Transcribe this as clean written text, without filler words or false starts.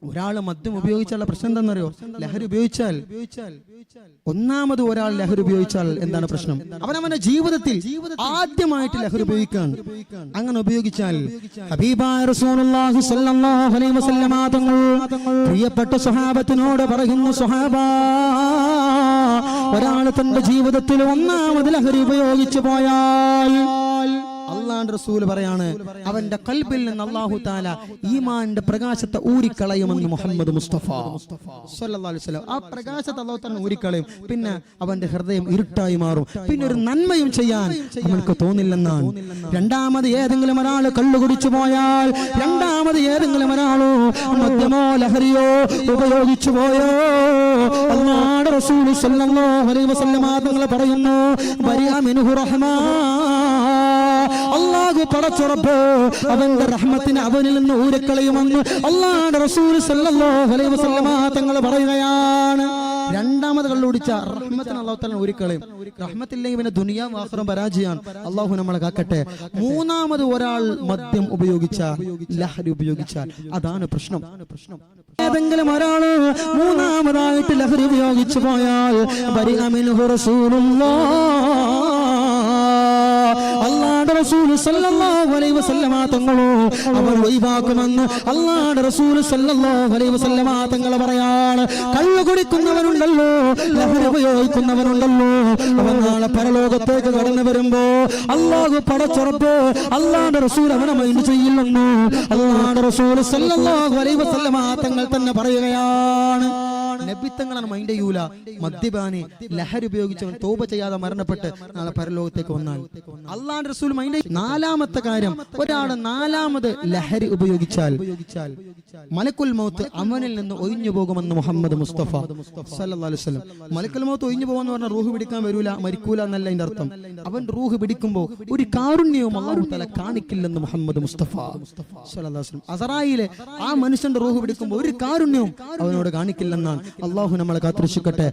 ഒരാൾ മദ്യം ഉപയോഗിച്ചാലുള്ള പ്രശ്നം എന്താണെന്നറിയോ? ലഹരി ഉപയോഗിച്ചാൽ ഒന്നാമത് ഒരാൾ ലഹരി ഉപയോഗിച്ചാൽ എന്താണ് പ്രശ്നം? അവനവന്റെ ജീവിതത്തിൽ ആദ്യമായിട്ട് ലഹരി ഉപയോഗിക്കാൻ അങ്ങനെ ഉപയോഗിച്ചാൽ ഹബീബായ റസൂലുള്ളാഹി സ്വല്ലല്ലാഹു അലൈഹി വസല്ലമ തങ്ങൾ പ്രിയപ്പെട്ട സ്വഹാബത്തിനോട് പറയുന്നു, സ്വഹാബാ, ഒരാൾ തന്റെ ജീവിതത്തിൽ ഒന്നാമത് ലഹരി ഉപയോഗിച്ചു പോയാൽ അല്ലാഹുവിന്റെ റസൂൽ പറയാണ്, അവന്റെ ഖൽബിൽ നിന്ന് അല്ലാഹു തആല ഈമാനിന്റെ പ്രകാശത്തെ ഊരിക്കളയുമെന്ന് മുഹമ്മദ് മുസ്തഫ സ്വല്ലല്ലാഹു അലൈഹി വസല്ലം. ആ പ്രകാശത്തെ അല്ലാഹു തആല ഊരിക്കളയും. പിന്നെ അവന്റെ ഹൃദയം ഇരുട്ടായി മാറും. പിന്നെ ഒരു നന്മയും ചെയ്യാൻ അവർക്ക് തോന്നില്ലെന്നാണ്. രണ്ടാമത് ഏതെങ്കിലും ഒരാൾ കള്ളു കുടിച്ചു പോയാൽ, രണ്ടാമത് ഏതെങ്കിലും ഒരാളോ മദ്യമോ ലഹരിയോ ഉപയോഗിച്ചു പോയോ, അല്ലാഹുവിന്റെ റസൂൽ സ്വല്ലല്ലാഹു അലൈഹി വസല്ലം തങ്ങൾ പറയുന്നു, ബരിഅ മിൻഹു റഹ്മാ, അല്ലാഹു പടച്ചുറപ്പ് അവന്റെ റഹ്മത്തിനെ അവനിൽ നിന്ന് ഊരിക്കളയുമെന്ന് അല്ലാഹുവിന്റെ റസൂൽ സ്വല്ലല്ലാഹു അലൈഹി വസല്ലം തങ്ങൾ പറയുകയാണ്. രണ്ടാമത് കള്ളുടിച്ച റഹ്മത്തിനെ അല്ലാഹു തആല ഊരിക്കളയും. റഹ്മത്തില്ലെങ്കിൽ പിന്നെ ദുനിയാവും ആഖിറവും പരാജയമാണ്. അല്ലാഹു നമ്മളെ കാക്കട്ടെ. മൂന്നാമത് ഒരാൾ മദ്യം ഉപയോഗിച്ചാൽ, ലഹരി ഉപയോഗിച്ചാൽ അതാണ് പ്രശ്നം. ഏതെങ്കിലും ഒരാൾ മൂന്നാമതായിട്ട് ലഹരി ഉപയോഗിച്ചു പോയാൽ ബരിഅ മിൻഹു റസൂലുള്ളാഹ്, അല്ലാഹുവിന്റെ റസൂൽ സല്ലല്ലാഹു അലൈഹി വസല്ലമ തങ്ങളോ അവർ ഒഴിവാക്കുമെന്ന് അല്ലാഹുവിന്റെ റസൂൽ സല്ലല്ലാഹു അലൈഹി വസല്ലമ തങ്ങൾ പറയാണ്. കള്ളു കുടിക്കുന്നവനുണ്ടല്ലോ, ലഹരി ഉപയോഗിക്കുന്നവനുണ്ടല്ലോ, അവൻ നാളെ പരലോകത്തേക്ക് കടന്നു വരുമ്പോ അല്ലാഹു പടച്ചുറപ്പ് അല്ലാഹുവിന്റെ റസൂൽ അവനെ മൈൻഡ് ചെയ്യില്ലെന്ന് അല്ലാഹുവിന്റെ റസൂൽ സല്ലല്ലാഹു അലൈഹി വസല്ലമ തങ്ങൾ തന്നെ പറയുകയാണ്. നബിത്തങ്ങളാണ് മൈൻഡ് ചെയ്യൂല. മദ്യപാനി ലഹരി ഉപയോഗിച്ചവൻ തൗബ ചെയ്യാതെ മരണപ്പെട്ട് നാളെ പരലോകത്തേക്ക് വന്നാൽ അല്ലാഹുവിന്റെ റസൂൽ മൈൻഡ്. നാലാമത്തെ കാര്യം, ഒരാൾ നാലാമത് ലഹരി ഉപയോഗിച്ചാൽ മലക്കുൽ മൗത്ത് അവനിൽ നിന്ന് ഒഴിഞ്ഞു പോകുമെന്ന് മുഹമ്മദ് മുസ്തഫ സല്ലല്ലാഹു അലൈഹി വസല്ലം. മലക്കുൽ മൗത്ത് ഒഴിഞ്ഞു പോകുമെന്ന് പറഞ്ഞാൽ റൂഹ് പിടിക്കാൻ വരൂല, മരിക്കൂല എന്നല്ല അതിന്റെ അർത്ഥം. അവൻ റൂഹ് പിടിക്കുമ്പോൾ ഒരു കാരുണ്യവും അല്ലാഹു തആല കാണിക്കില്ലെന്ന് മുഹമ്മദ് മുസ്തഫ സല്ലല്ലാഹു അലൈഹി വസല്ലം. അസറായിലെ ആ മനുഷ്യന്റെ റൂഹ് പിടിക്കുമ്പോൾ ഒരു കാരുണ്യവും അവനോട് കാണിക്കില്ലെന്നാണ്. അല്ലാഹു നമ്മളെ കാത്തുരക്ഷിക്കട്ടെ.